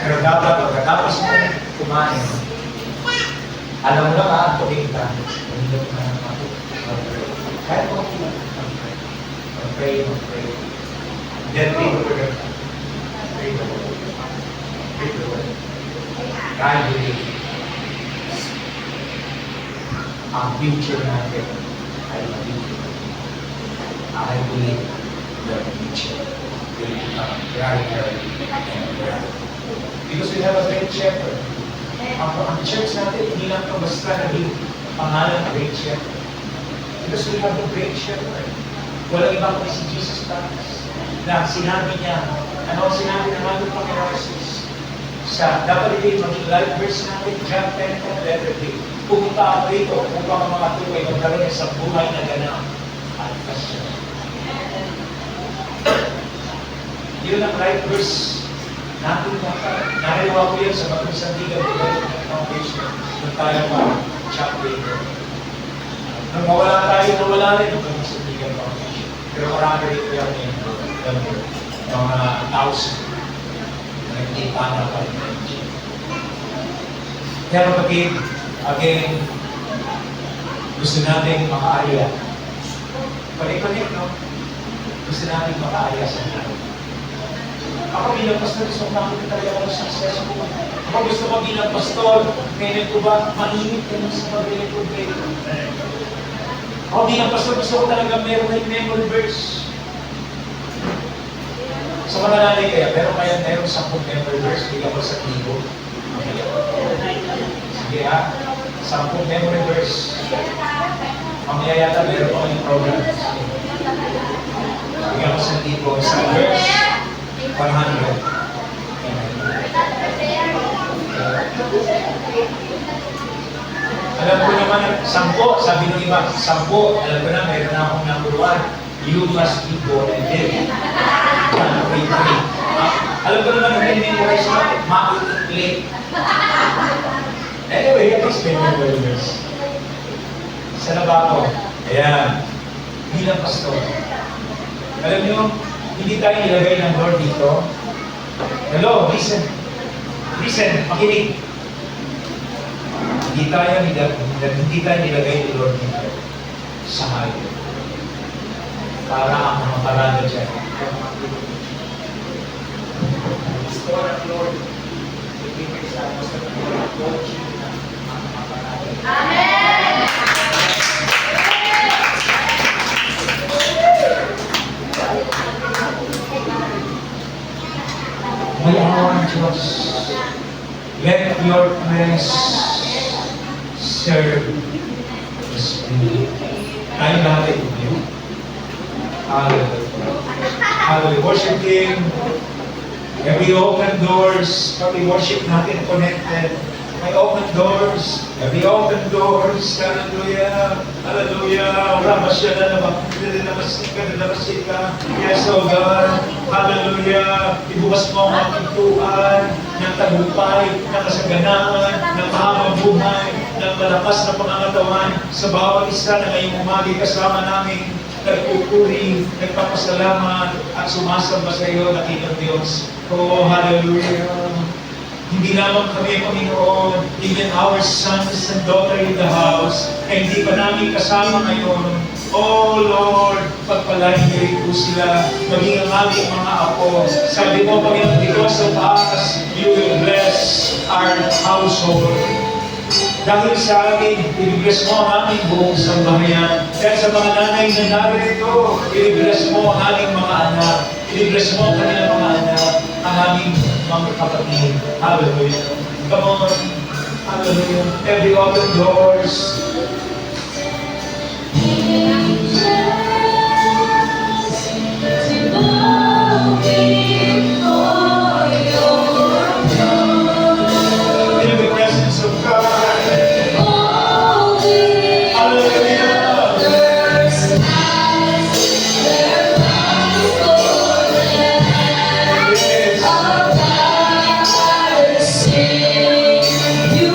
Pero dapat, pagkatapos mo kumain, alam mo lang tuwing ka, pumindot ka ng mag-pray. Kahit mo kumain, mag-pray. Then pray the word. Pray the word. Pray the word. I believe ang future natin ay magiging. I believe the future will become brighter and brighter. Because we have a great shepherd. Ang church natin, hindi lang ito basta naging pangalan ng great shepherd. Because we have a great shepherd. Walang iba kundi si Jesus Christ. Na sinabi niya, ano ang sinabi ng ating Panginoon Jesus? Dapat ito maging life verse natin, John 10:11. Pumunta ako rito upang ang mga tuway magkaroon sa buhay na ganap at pasyon. Yun ang life verse natin dapat. Nariwa ko yan sa Bagong Sandigan Foundation ng tayo chapter ito. Nung mawala tayo, nawala rin ang Bagong Sandigan Foundation. Pero marami rito yan mga thousand na nagkita na pa rin. Kaya kapatid, again, gusto natin makaaya. Panik-panik, no? Gusto natin makaaya sa Panginoon. Ako bilang pastor, gusto ko makikita talaga ako successful. Ako gusto ko bilang pastor, kailan ko ba mainit ka sa pag-record kayo? Ako bilang pastor, gusto ko talaga meron na yung memory verse. Sa mga nanay kaya, meron 10 memory verse, bigyan ko sa tibo. Sige ha, 10 memory verse. Mamaya yata meron pa yung program. Bigyan ko sa tibo, sa verse 100. Alam ko naman, 10, sabi ng iba, 10, alam ko na, meron na akong number 1. You must be born again. Alam ko naman, nag-memorize mo, ma-late. Anyway, at least may memories. Isa na ba ako? Ayan. Bilang pastor. Alam niyo, hindi tayo nilagay ng Lord dito. Hello, listen. Listen, makinig. Hindi tayo nilagay ni Lord dito sa highway. Para ang mga parada dyan. Pastor at Lord, ibigay sa atin sa Lord, mga parada. Amen! May awan, Diyos. Let your praise serve the Spirit. Tayo natin yun. Hallelujah. Hallelujah. Worship Him. Every open doors, pag worship natin connected. May open doors. Every open doors. Hallelujah. Hallelujah. Ramasya na naman. Yes, oh God. Hallelujah. Ibukas mo ang pintuan ng tagumpay, ng kasaganaan, ng mahabang buhay, ng malakas na pangangatawan sa bawat isa na ngayong umagi kasama namin. Nagpupuri, nagpapasalamat at sumasamba sa iyo na King of Diyos. Oh, hallelujah. Hindi lamang kami, Panginoon, even our sons and daughter in the house, ay hindi pa namin kasama ngayon. Oh Lord, pagpalain niyo rin po sila, maging ang aming mga apo. Sabi mo, Panginoon, because of us, you will bless our household. Dahil sa amin, i-bless mo ang aming buong sambahayan. Kaya sa mga nanay na narito, i-bless mo ang aming mga anak. I-bless mo ang kanilang mga anak, ang aming mga kapatid. Hallelujah. Come on. Hallelujah. Every open doors. In the presence of God. You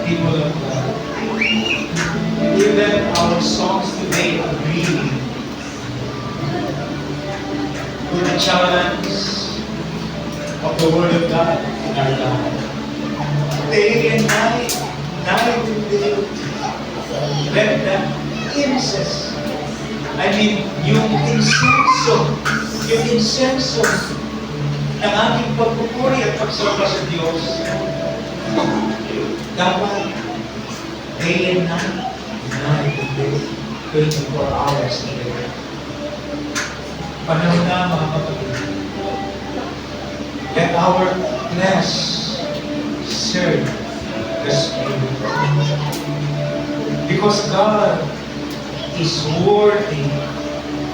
People of God, even our songs today agree with the challenge of the Word of God in our life. Day and night, night and day, let that incense, yung insenso ng ating pagpupuri at pagsamba sa Diyos, dapat day and night, night and day, 24 hours a day. Panahon na mga kapatid. Let our flesh serve the Spirit. Because God is worthy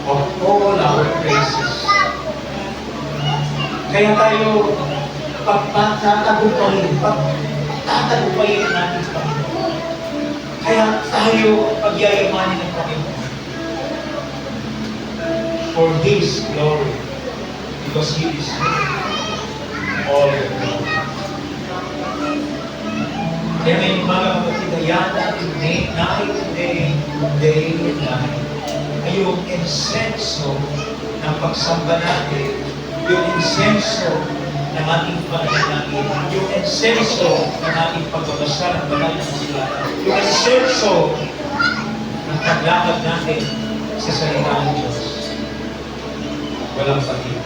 of all our praises. Kaya tayo pagtatagumpayin natin Panginoon. Kaya tayo pagyayamanin ng Panginoon. For His glory. Because He is all the glory. Kaya ngayong mga kapatid, ayan natin night and day and night. Ay yung insenso ng pagsamba natin, yung insenso ng ating pananalangin, yung insenso ng ating pagbabasa ng banal na kasulatan, yung insenso ng paglakad natin sa salita ng Diyos. Walang pagod.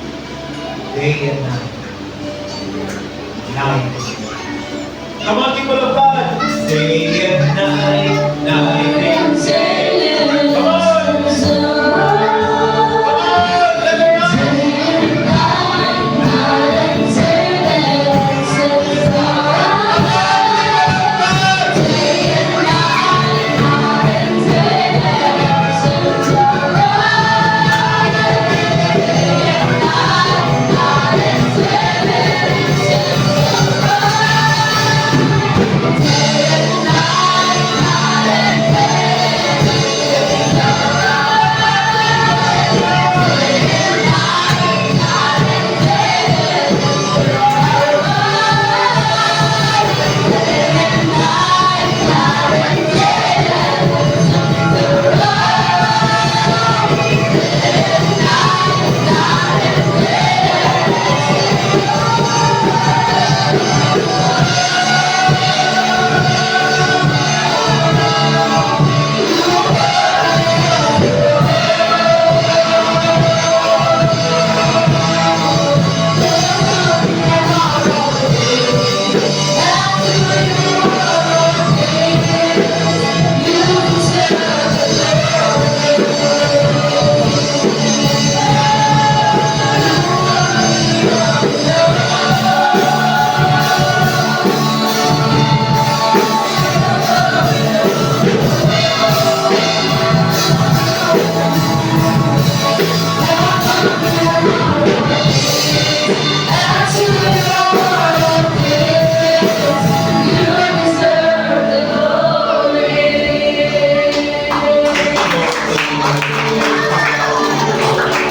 Day and night. Night and day. Come on, people of God. Day and night, night and day. Come on.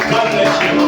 God bless you.